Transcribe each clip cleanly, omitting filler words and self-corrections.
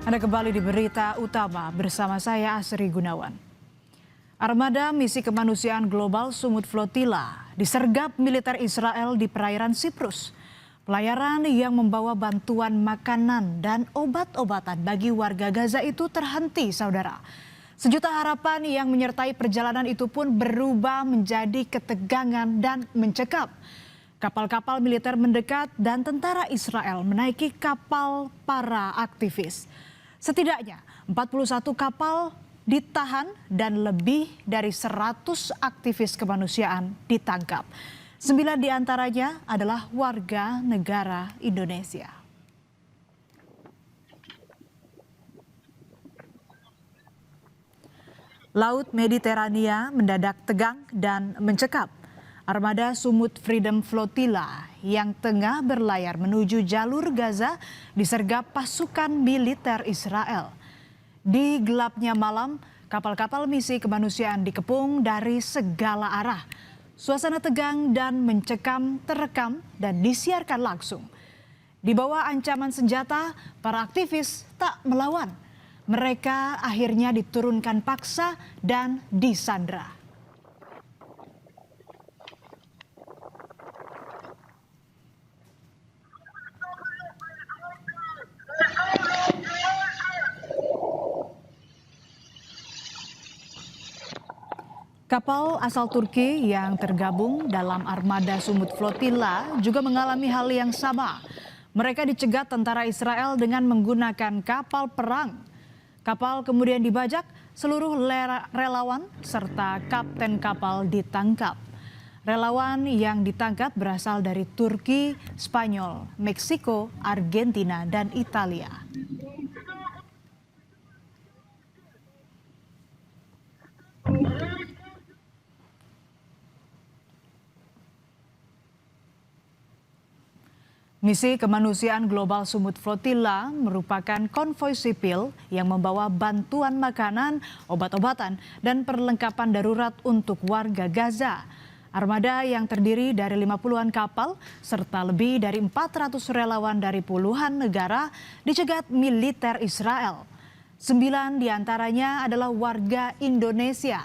Anda kembali di Berita Utama bersama saya Asri Gunawan. Armada misi kemanusiaan global Sumut Flotilla disergap militer Israel di perairan Siprus. Pelayaran yang membawa bantuan makanan dan obat-obatan bagi warga Gaza itu terhenti, saudara. Sejuta harapan yang menyertai perjalanan itu pun berubah menjadi ketegangan dan mencekam. Kapal-kapal militer mendekat dan tentara Israel menaiki kapal para aktivis. Setidaknya 41 kapal ditahan dan lebih dari 100 aktivis kemanusiaan ditangkap. 9 diantaranya adalah warga negara Indonesia. Laut Mediterania mendadak tegang dan mencekam. Armada Sumut Freedom Flotilla yang tengah berlayar menuju jalur Gaza disergap pasukan militer Israel. Di gelapnya malam, kapal-kapal misi kemanusiaan dikepung dari segala arah. Suasana tegang dan mencekam terekam dan disiarkan langsung. Di bawah ancaman senjata, para aktivis tak melawan. Mereka akhirnya diturunkan paksa dan disandra. Kapal asal Turki yang tergabung dalam armada Sumut Flotilla juga mengalami hal yang sama. Mereka dicegat tentara Israel dengan menggunakan kapal perang. Kapal kemudian dibajak, seluruh relawan serta kapten kapal ditangkap. Relawan yang ditangkap berasal dari Turki, Spanyol, Meksiko, Argentina, dan Italia. Misi kemanusiaan global Sumut Flotilla merupakan konvoi sipil yang membawa bantuan makanan, obat-obatan, dan perlengkapan darurat untuk warga Gaza. Armada yang terdiri dari 50-an kapal serta lebih dari 400 relawan dari puluhan negara dicegat militer Israel. 9 diantaranya adalah warga Indonesia.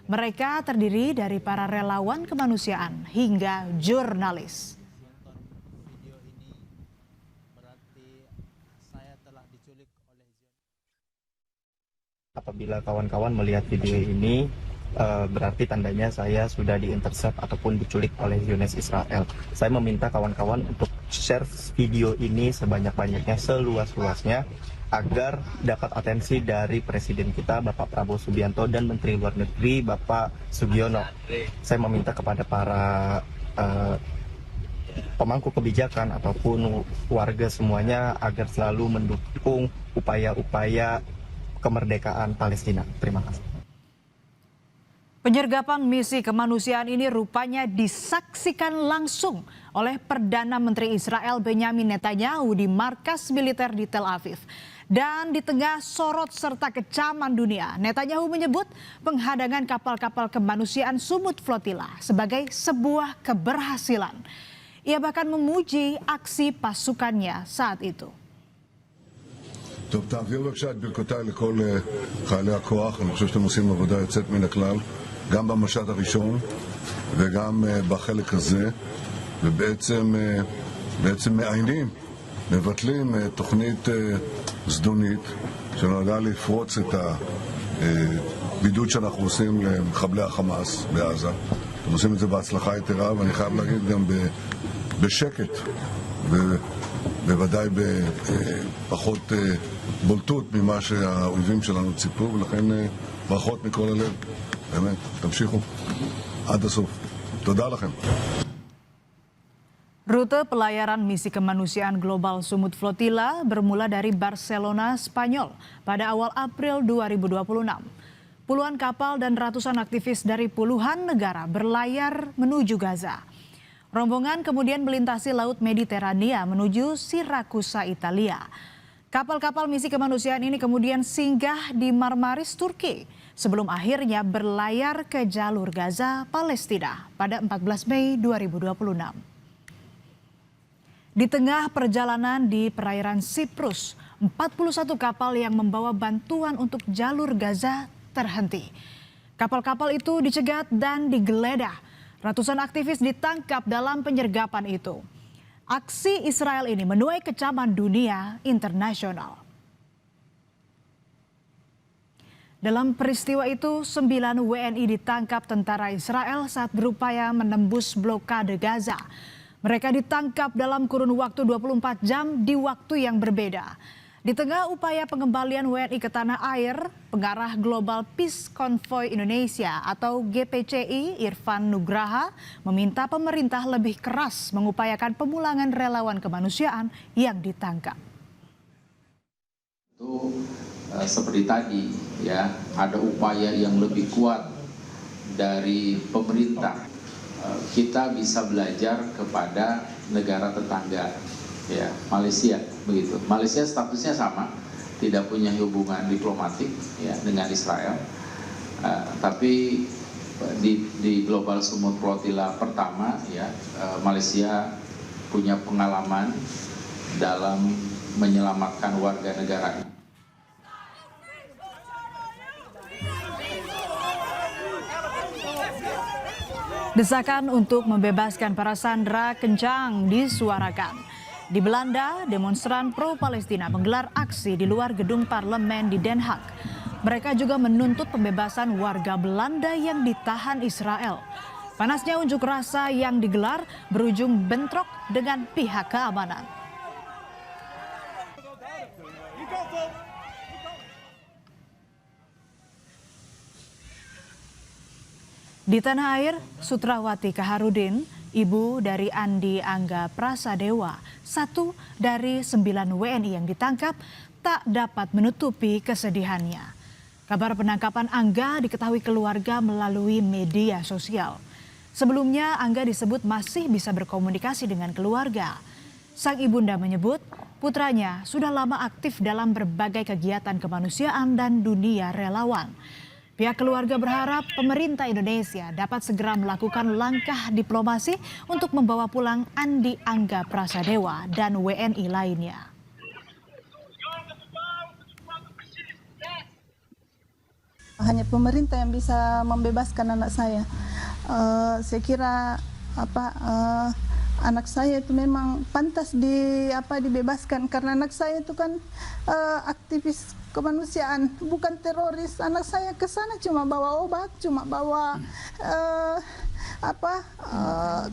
Mereka terdiri dari para relawan kemanusiaan hingga jurnalis. Apabila kawan-kawan melihat video ini, berarti tandanya saya sudah diintercept ataupun diculik oleh Zionis Israel. Saya meminta kawan-kawan untuk share video ini sebanyak-banyaknya, seluas-luasnya, agar dapat atensi dari Presiden kita, Bapak Prabowo Subianto, dan Menteri Luar Negeri, Bapak Sugiono. Saya meminta kepada para pemangku kebijakan ataupun warga semuanya agar selalu mendukung upaya-upaya kemerdekaan Palestina. Terima kasih. Penyergapan misi kemanusiaan ini rupanya disaksikan langsung oleh Perdana Menteri Israel Benyamin Netanyahu di markas militer di Tel Aviv. Dan di tengah sorot serta kecaman dunia, Netanyahu menyebut penghadangan kapal-kapal kemanusiaan Sumut Flotilla sebagai sebuah keberhasilan. Ia bahkan memuji aksi pasukannya saat itu. טוב, תעביר בבקשה את ברכותיי לכל חיילי הכוח. אני חושב שאתם עושים עבודה יוצאת מן הכלל, גם במשט הראשון וגם בחלק הזה, ובעצם מעיינים, מבטלים תוכנית זדונית שנועדה לפרוץ את הבידוד שאנחנו עושים למחבלי החמאס בעזה. אתם עושים את זה בהצלחה יתרה, ואני חייב להגיד גם בשקט ובוודאי בפחות בולטות ממה שהאויבים שלנו ציפו, ולכן ברכות מכל הלב. באמת, תמשיכו עד הסוף. תודה לכם. Rute pelayaran misi kemanusiaan global Sumut Flotilla bermula dari Barcelona, Spanyol pada awal April 2026. Puluhan kapal dan ratusan aktivis dari puluhan negara berlayar menuju Gaza. Rombongan kemudian melintasi Laut Mediterania menuju Sirakusa, Italia. Kapal-kapal misi kemanusiaan ini kemudian singgah di Marmaris, Turki, sebelum akhirnya berlayar ke jalur Gaza, Palestina pada 14 Mei 2026. Di tengah perjalanan di perairan Siprus, 41 kapal yang membawa bantuan untuk jalur Gaza terhenti. Kapal-kapal itu dicegat dan digeledah. Ratusan aktivis ditangkap dalam penyergapan itu. Aksi Israel ini menuai kecaman dunia internasional. Dalam peristiwa itu, 9 WNI ditangkap tentara Israel saat berupaya menembus blokade Gaza. Mereka ditangkap dalam kurun waktu 24 jam di waktu yang berbeda. Di tengah upaya pengembalian WNI ke tanah air, pengarah Global Peace Convoy Indonesia atau GPCI Irfan Nugraha meminta pemerintah lebih keras mengupayakan pemulangan relawan kemanusiaan yang ditangkap. Itu seperti tadi ya, ada upaya yang lebih kuat dari pemerintah. Kita bisa belajar kepada negara tetangga ya, Malaysia begitu. Malaysia statusnya sama, tidak punya hubungan diplomatik ya dengan Israel. Tapi di Global Sumut Flotilla pertama ya, Malaysia punya pengalaman dalam menyelamatkan warga negaranya. Desakan untuk membebaskan para sandera kencang disuarakan. Di Belanda, demonstran pro-Palestina menggelar aksi di luar gedung parlemen di Den Haag. Mereka juga menuntut pembebasan warga Belanda yang ditahan Israel. Panasnya unjuk rasa yang digelar berujung bentrok dengan pihak keamanan. Di tanah air, Sutrawati Kaharudin, ibu dari Andi Angga Prasadewa, satu dari 9 WNI yang ditangkap, tak dapat menutupi kesedihannya. Kabar penangkapan Angga diketahui keluarga melalui media sosial. Sebelumnya, Angga disebut masih bisa berkomunikasi dengan keluarga. Sang ibunda menyebut putranya sudah lama aktif dalam berbagai kegiatan kemanusiaan dan dunia relawan. Pihak keluarga berharap pemerintah Indonesia dapat segera melakukan langkah diplomasi untuk membawa pulang Andi Angga Prasadewa dan WNI lainnya. Hanya pemerintah yang bisa membebaskan anak saya. Saya kira anak saya itu memang pantas dibebaskan karena anak saya itu kan aktivis kemanusiaan, bukan teroris. Anak saya ke sana cuma bawa obat, cuma bawa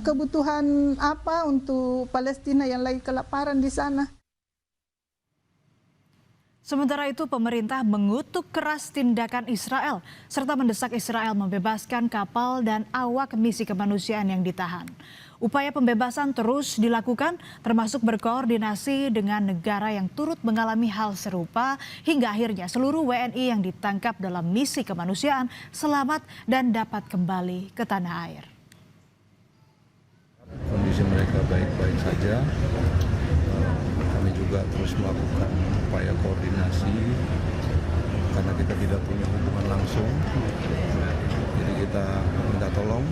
kebutuhan untuk Palestina yang lagi kelaparan di sana. Sementara itu, pemerintah mengutuk keras tindakan Israel serta mendesak Israel membebaskan kapal dan awak misi kemanusiaan yang ditahan. Upaya pembebasan terus dilakukan, termasuk berkoordinasi dengan negara yang turut mengalami hal serupa, hingga akhirnya seluruh WNI yang ditangkap dalam misi kemanusiaan selamat dan dapat kembali ke tanah air. Kondisi mereka baik-baik saja. Kami juga terus melakukan upaya koordinasi karena kita tidak punya hubungan langsung. Jadi kita minta tolong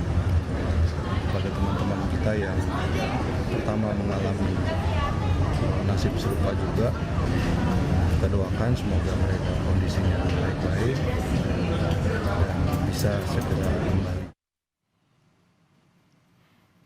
pada teman-teman kita yang pertama mengalami nasib serupa juga. Kita doakan semoga mereka kondisinya baik-baik dan bisa segera kembali.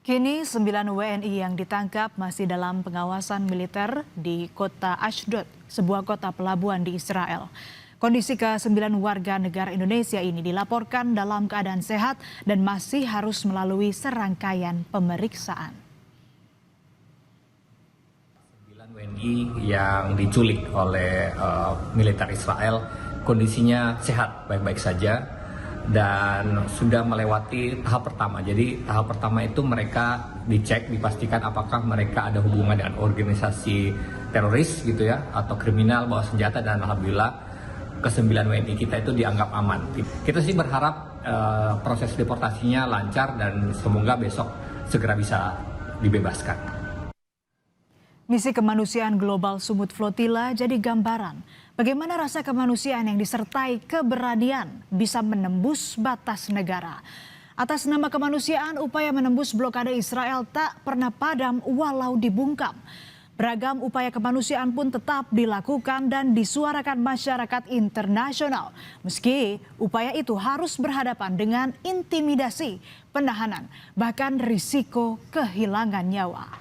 Kini 9 WNI yang ditangkap masih dalam pengawasan militer di kota Ashdod, sebuah kota pelabuhan di Israel. Kondisi ke-9 warga negara Indonesia ini dilaporkan dalam keadaan sehat dan masih harus melalui serangkaian pemeriksaan. 9 WNI yang diculik oleh militer Israel kondisinya sehat, baik-baik saja dan sudah melewati tahap pertama. Jadi tahap pertama itu mereka dicek, dipastikan apakah mereka ada hubungan dengan organisasi teroris gitu ya, atau kriminal bawa senjata, dan alhamdulillah ke-9 WNI kita itu dianggap aman. Kita sih berharap proses deportasinya lancar dan semoga besok segera bisa dibebaskan. Misi kemanusiaan Global Sumut Flotilla jadi gambaran bagaimana rasa kemanusiaan yang disertai keberanian bisa menembus batas negara. Atas nama kemanusiaan, upaya menembus blokade Israel tak pernah padam walau dibungkam. Beragam upaya kemanusiaan pun tetap dilakukan dan disuarakan masyarakat internasional. Meski upaya itu harus berhadapan dengan intimidasi, penahanan, bahkan risiko kehilangan nyawa.